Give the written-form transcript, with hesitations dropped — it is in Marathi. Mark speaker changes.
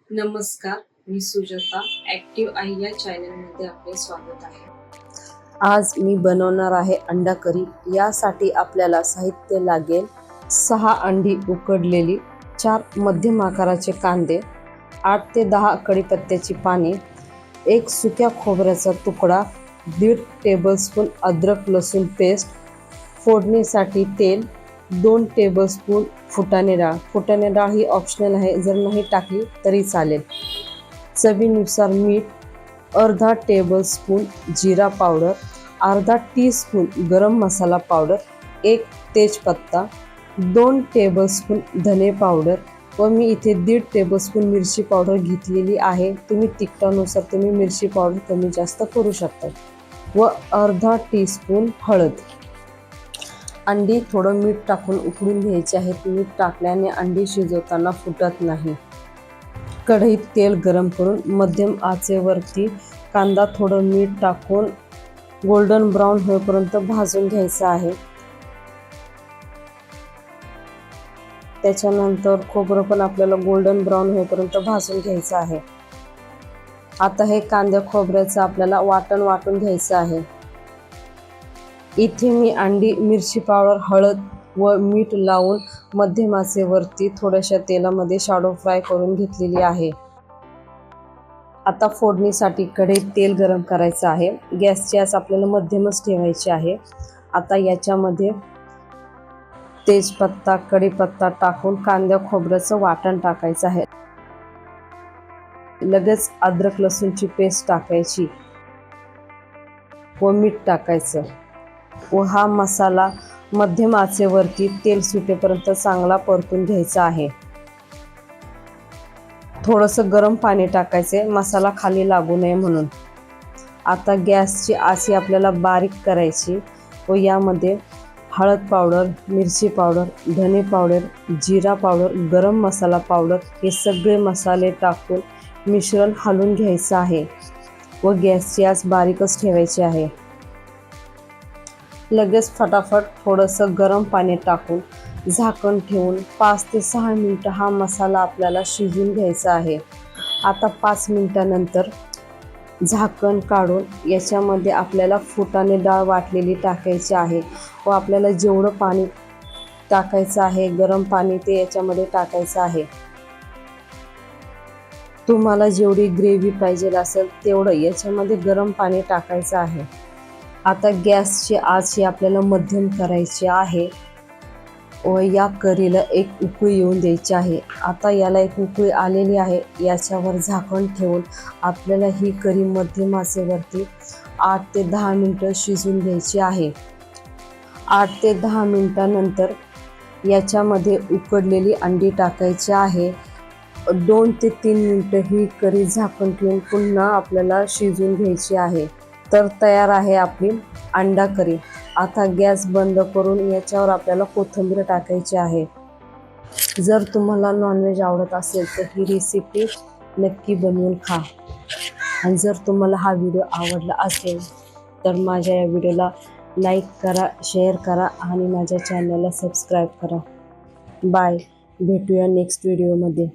Speaker 1: नमस्कार, मी सुजाता. ॲक्टिव्ह आई या चॅनलमध्ये आपले स्वागत आहे.
Speaker 2: आज मी बनवणार आहे अंडा करी. यासाठी आपल्याला साहित्य लागेल 6 अंडी उकडलेली, 4 मध्यम आकाराचे कांदे, 8 ते 10 कढीपत्त्याची पाने, 1 सुक्या खोबऱ्याचा तुकडा, 1.5 टेबलस्पून अद्रक लसूण पेस्ट, फोडणीसाठी तेल, 2 टेबलस्पून फुटाणे डाळ. फुटाणे डाळ ही ऑप्शनल आहे, जर नाही टाकली तरी चालेल. चवीनुसार मीठ, अर्धा टेबलस्पून जिरा पावडर, अर्धा टीस्पून गरम मसाला पावडर, 1 तेजपत्ता, 2 टेबलस्पून धने पावडर व मी इथे 1.5 टेबलस्पून मिरची पावडर घेतलेली आहे. तुम्ही तिखटानुसार तुम्ही मिरची पावडर कमी जास्त करू शकता व अर्धा टीस्पून हळद. अंडी थोडं मीठ टाकून उकळून घ्यायची आहेत. मीठ टाकल्याने अंडी शिजवताना फुटत नाही. कढईत तेल गरम करून मध्यम आचेवरती कांदा थोडं मीठ टाकून गोल्डन ब्राऊन होईपर्यंत भाजून घ्यायचा आहे. त्याच्यानंतर खोबरं पण आपल्याला गोल्डन ब्राऊन होईपर्यंत भाजून घ्यायचं आहे. आता हे कांदा खोबऱ्याचं आपल्याला वाटून घ्यायचं आहे. इथे मी अंडी, मिरची पावडर, हळद व मीठ लावून मध्यम आचेवरती थोड्याशा तेलामध्ये शॅलो फ्राय करून घेतलेली आहे. आता फोडणीसाठी कढईत तेल गरम करायचं आहे. गॅसची आच आपल्याला मध्यमच ठेवायची आहे. आता याच्यामध्ये तेजपत्ता, कढीपत्ता टाकून कांदा खोबऱ्याचं वाटण टाकायचं आहे. लगेच अद्रक लसूणची पेस्ट टाकायची व मीठ टाकायचं व हा मसाला मध्यम आचेवरती तेल सुटेपर्यंत चांगला परतून घ्यायचा आहे. थोडंसं गरम पाणी टाकायचे, मसाला खाली लागू नये म्हणून. आता गॅसची आच आपल्याला बारीक करायची व यामध्ये हळद पावडर, मिरची पावडर, धने पावडर, जिरा पावडर, गरम मसाला पावडर हे सगळे मसाले टाकून मिश्रण हलवून घ्यायचं आहे व गॅसची आच बारीकच ठेवायची आहे. लगेच फटाफट थोडंसं गरम पाणी टाकून झाकण ठेवून 5 ते 6 मिनिटं हा मसाला आपल्याला शिजवून घ्यायचा आहे. आता 5 मिनिटानंतर झाकण काढून याच्यामध्ये आपल्याला फुटाणे डाळ वाटलेली टाकायची आहे व आपल्याला जेवढं पाणी टाकायचं आहे, गरम पाणी, ते याच्यामध्ये टाकायचं आहे. तुम्हाला जेवढी ग्रेव्ही पाहिजे असेल तेवढं याच्यामध्ये गरम पाणी टाकायचं आहे. आता गॅसची आच ही आपल्याला मध्यम करायची आहे व या करीला एक उकळी येऊन द्यायची आहे. आता याला एक उकळी आलेली आहे. याच्यावर झाकण ठेवून आपल्याला ही करी मध्यम आचेवरती 8 ते 10 मिनिटं शिजवून घ्यायची आहे. 8 ते 10 मिनिटानंतर याच्यामध्ये उकडलेली अंडी टाकायची आहे. 2 ते 3 मिनिटं ही करी झाकण ठेवून पुन्हा आपल्याला शिजवून घ्यायची आहे. तर तयार आहे आपली अंडा करी. आता गॅस बंद करून याच्यावर आपल्याला कोथिंबीर टाकायची आहे. जर तुम्हाला नॉनव्हेज आवडत असेल तर ही रेसिपी नक्की बनवून खा. आणि जर तुम्हाला हा व्हिडिओ आवडला असेल तर माझ्या या व्हिडिओला लाईक करा, शेअर करा आणि माझ्या चॅनलला सबस्क्राईब करा. बाय. भेटूया नेक्स्ट व्हिडिओमध्ये.